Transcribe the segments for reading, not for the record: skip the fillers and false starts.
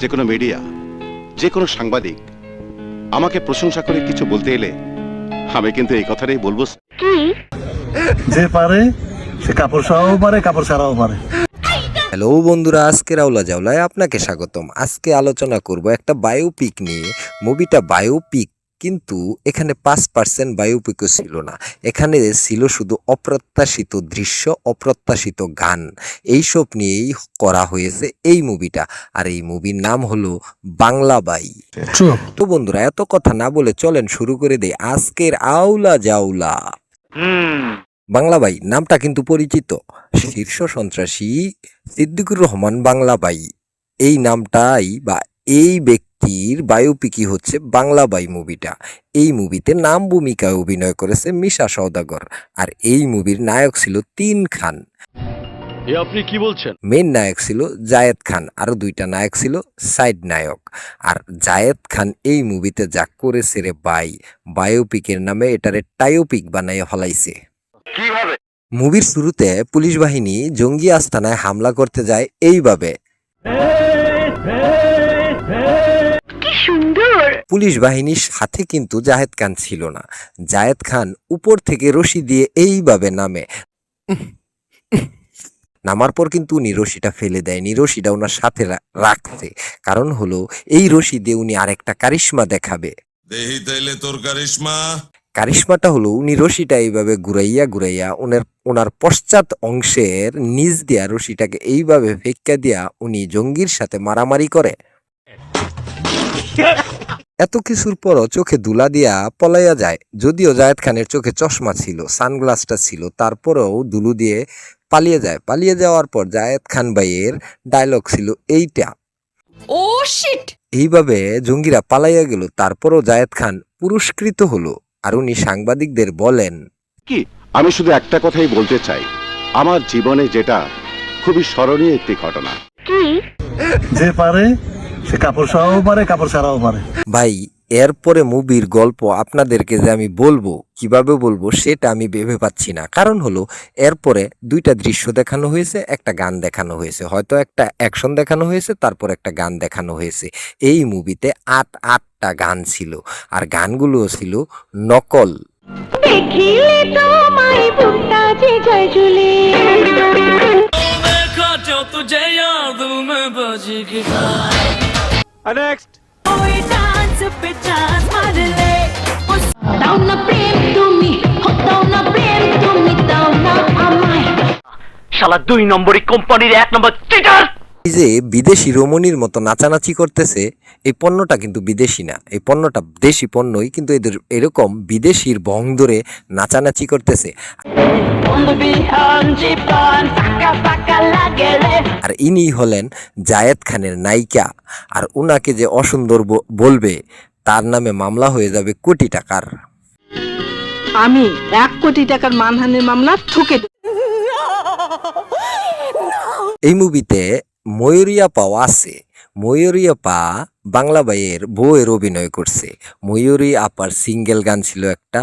যে কোনো মিডিয়া, যে কোনো সাংবাদিক আমাকে প্রশংসা করে কিছু বলতে এলে আমি কিন্তু এই কথাটাই বলবো, যে পারে সে কাপড় সরাও পারে, কাপড় ছাড়াও পারে। হ্যালো বন্ধুরা, আজকের আউলা জাউলায় আপনাকে স্বাগতম। আজকে আলোচনা করব একটা বায়োপিক নিয়ে। মুভিটা বায়োপিক, কিন্তু এখানে 5% বায়োপিকও ছিল না। এখানে ছিল শুধু অপ্রত্যাশিত দৃশ্য, অপ্রত্যাশিত গান, এইসব নিয়েই করা হয়েছে এই মুভিটা। আর এই মুভির নাম হলো বাংলা বাই। তো বন্ধুরা, এত কথা না বলে চলেন শুরু করে দেই আজকের আউলা জাউলা। বাংলা বাই নামটা কিন্তু পরিচিত। শীর্ষ সন্ত্রাসী সিদ্দিকুর রহমান বাংলা বাই, এই নামটাই বা এই ব্যক্তির বায়োপিকই হচ্ছে বাংলা বাই মুভিটা। এই মুভিতে নাম ভূমিকায় অভিনয় করেছে মিশা সওদাগর। আর এই মুভির নায়ক ছিল 3 খান। আপনি কি বলছেন? মেন নায়ক ছিল জায়েদ খান, আরো 2টা নায়ক ছিল সাইড নায়ক। আর জায়েদ খান এই মুভিতে যা করেছে রে ভাই, বায়োপিকের নামে এটারে টায়োপিক বানাইয়া ফলাইছে। মুভির শুরুতে পুলিশ বাহিনী জঙ্গি আস্তানায় হামলা করতে যায় এইভাবে। পুলিশ বাহিনীর সাথে কিন্তু জায়েদ খান ছিল না। জায়েদ খান উপর থেকে রশি দিয়ে এইভাবে নামে। নামার পর কিন্তু উনি রশিটা ফেলে দেয়নি, রশিটা ওনার সাথে রাখছে। কারণ হলো এই রশি দিয়ে উনি আরেকটা কারিশমা দেখাবে। কারিশমাটা হলো উনি রশিটা এইভাবে ঘুরাইয়া ঘুরাইয়া ওনার পশ্চাৎ অংশের নিচ দিয়া রশিটাকে এইভাবে ফেক্কা দিয়া উনি জঙ্গির সাথে মারামারি করে। এত কিছুর পরও চোখে দুলা দিয়া পলাইয়া যায়। যদিও জায়েদ খানের চোখে চশমা ছিল, সানগ্লাসটা ছিল, তারপরেও দুলু দিয়ে পালিয়ে যায়। পালিয়ে যাওয়ার পর জায়েদ খান ভাইয়ের ডায়লগ ছিল এইটা, ও শিট। এইভাবে জঙ্গিরা পালাইয়া গেল, তারপরও জায়েদ খান পুরস্কৃত হলো। আর উনি সাংবাদিকদের বলেন, কি আমি শুধু একটা কথাই বলতে চাই, আমার জীবনে যেটা খুবই স্মরণীয় একটি ঘটনা। যে পারে সে কাপড় সরাও পারে, কাপড় ছাড়াও পারে। ভাই এরপরে মুভির গল্প আপনাদেরকে যে আমি বলবো, কিভাবে বলবো সেটা আমি ভেবে পাচ্ছি না। কারণ হলো এরপরে 2টা দৃশ্য দেখানো হয়েছে, একটা গান দেখানো হয়েছে, হয়তো একটা অ্যাকশন দেখানো হয়েছে, তারপর একটা গান দেখানো হয়েছে। এই মুভিতে 8টা গান ছিল, আর গানগুলো ছিল নকল। দেখিলে তোমায় বুকটা যে যায় ঝুলে নেক্সট। ওই ডান্স পে চান্স মারলে দাও না প্রেম তুমি, দাও না প্রেম তুমি, দাও না আমায়। শালা 2 নম্বরই কোম্পানির 1 নম্বর চিটার। এই যে বিদেশি রমণীর মতো নাচানাচি করতেছে, এই পণ্যটা কিন্তু বিদেশি না, এই পণ্যটা দেশি পণ্যই, কিন্তু এদের এরকম বিদেশির ভং ধরে নাচানাচি করতেছে। আর ইনি হলেন জায়েদ খানের নায়িকা। আর উনাকে যে অসুন্দর বলবে, তার নামে মামলা হয়ে যাবে কোটি টাকার। আমি 1 কোটি টাকার মানহানির মামলা ঠুকে দেব। এই মুভিতে ময়ূরী আপাও আছে। ময়ূরী আপা বাংলা বাইয়ের বউয়ের অভিনয় করছে। ময়ূরী আপার সিঙ্গেল গান ছিল একটা,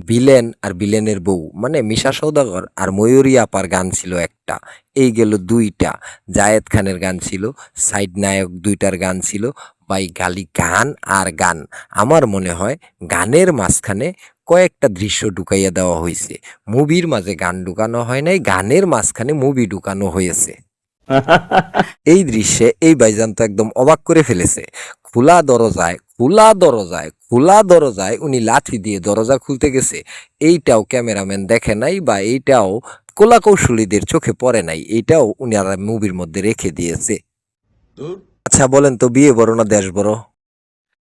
ভিলেন আর ভিলেনের বউ, মানে মিশা সওদাগর আর ময়ূরী আপার গান ছিল একটা। এই গেল 2টা। জায়েদ খানের গান ছিল, সাইড নায়ক 2টার গান ছিল। ভাই গালি গান আর গান। আমার মনে হয় গানের মাঝখানে কয়েকটা দৃশ্য ঢুকাইয়া দেওয়া হয়েছে। মুভির মাঝে গান ঢুকানো হয় নাই, গানের মাঝখানে মুভি ঢুকানো হয়েছে। এই দৃশ্যে এই ভাইজান তো একদম অবাক করে ফেলেছে। খোলা দরজায় উনি লাঠি দিয়ে দরজা খুলতে গেছে। এইটাও ক্যামেরাম্যান দেখে নাই, বা এইটাও কলা কৌশলীদের চোখে পড়ে নাই, এইটাও উনি আর মুভির মধ্যে রেখে দিয়েছে। আচ্ছা বলেন তো, বিয়ে বড় না দেশ বড়?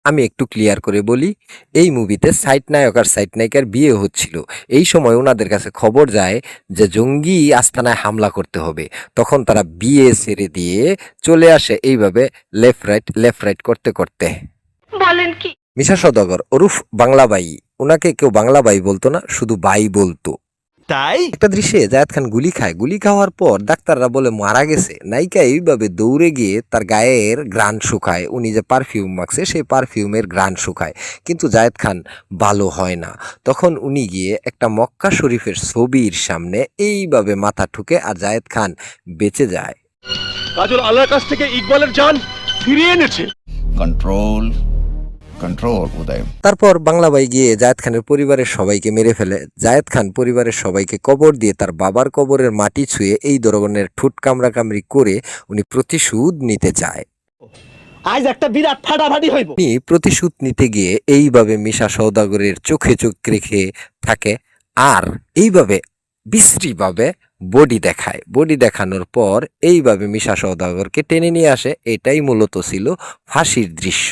আমি একটু ক্লিয়ার করে বলি, এই মুভিতে সাইড নায়ক আর সাইড নায়িকার বিয়ে হচ্ছিল। এই সময় ওনাদের কাছে খবর যায় যে জঙ্গি আস্তানায় হামলা করতে হবে। তখন তারা বিয়ে ছেড়ে দিয়ে চলে আসে এইভাবে লেফট রাইট করতে করতে। বলেন কি? মিশা সওদাগর ওরফ বাংলা বাই, ওনাকে কেউ বাংলা বাই বলতো না, শুধু বাই বলতো। তাই একটা দৃশ্যে জায়েদ খান গুলি খায়। গুলি খাওয়ার পর ডাক্তাররা বলে মারা গেছে। নায়িকা এইভাবে দৌড়ে গিয়ে তার গায়ের ঘ্রাণ শুকায়, উনি যে পারফিউম মাখছে সেই পারফিউমের ঘ্রাণ শুকায়, কিন্তু জায়েদ খান ভালো হয় না। তখন উনি গিয়ে একটা মক্কা শরীফের ছবির সামনে এইভাবে মাথা ঠুকে, আর জায়েদ খান বেঁচে যায়। কাজল আল্লাহর কাছ থেকে ইকবালের জান ফিরিয়ে এনেছে। control উদয়। তারপর বাংলাবাই গিয়ে জায়েদ খানের পরিবারের সবাইকে মেরে ফেলে। জায়েদ খান পরিবারের সবাইকে কবর দিয়ে তার বাবার কবরের মাটি ছুঁয়ে এই ধরনের ঠোঁট কামড়াকামড়ি করে উনি প্রতিশোধ নিতে চায়। আজ একটা বিরাট ফাটাফাটি হইব। উনি প্রতিশোধ নিতে গিয়ে এইভাবে মিশা সওদাগরের চোখে চোখ রেখে থাকে আর এইভাবে বিশ্রীভাবে বডি দেখায়। বডি দেখানোর পর এইভাবে মিশা সওদাগরকে টেনে নিয়ে আসে। এটাই মূলত ছিল ফাঁসির দৃশ্য।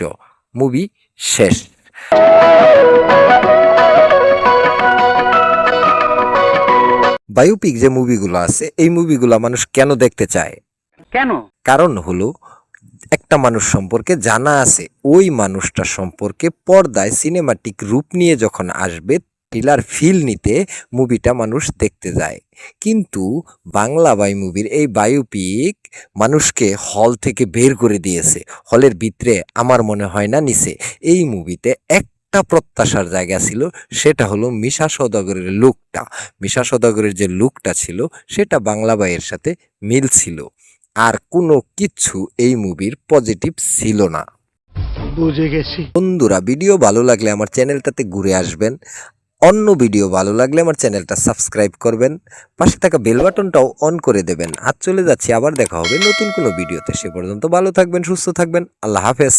মুভি শেষ। বায়োপিক যে মুভিগুলো আছে এই মুভিগুলো মানুষ কেন দেখতে চায়? কেন? কারণ হলো একটা মানুষ সম্পর্কে জানা আছে, ওই মানুষটা সম্পর্কে পর্দায় সিনেমাটিক রূপ নিয়ে যখন আসবে ট্রেলার ফিল নিতে মুভিটা মানুষ দেখতে যায়। কিন্তু বাংলা বাই মুভির এই বায়োপিক মানুষকে হল থেকে বের করে দিয়েছে। হলের ভিতরে আমার মনে হয় না নিছে। এই মুভিতে একটা প্রত্যাশার জায়গা ছিল, সেটা হলো মিশা সওদাগরের লুকটা। মিশা সওদাগরের যে লুকটা ছিল সেটা বাংলা বাইয়ের সাথে মিল ছিল। আর কোনো কিছু এই মুভির পজিটিভ ছিল না। বুঝে গেছি। বন্ধুরা, ভিডিও ভালো লাগলে আমার চ্যানেলটাতে ঘুরে আসবেন। অন্য ভিডিও ভালো লাগলে আমার চ্যানেলটা সাবস্ক্রাইব করবেন, পাশে থাকা বেল বাটনটাও অন করে দেবেন। আজ চলে যাচ্ছি, আবার দেখা হবে নতুন কোনো ভিডিওতে। সে পর্যন্ত ভালো থাকবেন, সুস্থ থাকবেন। আল্লাহ হাফেজ।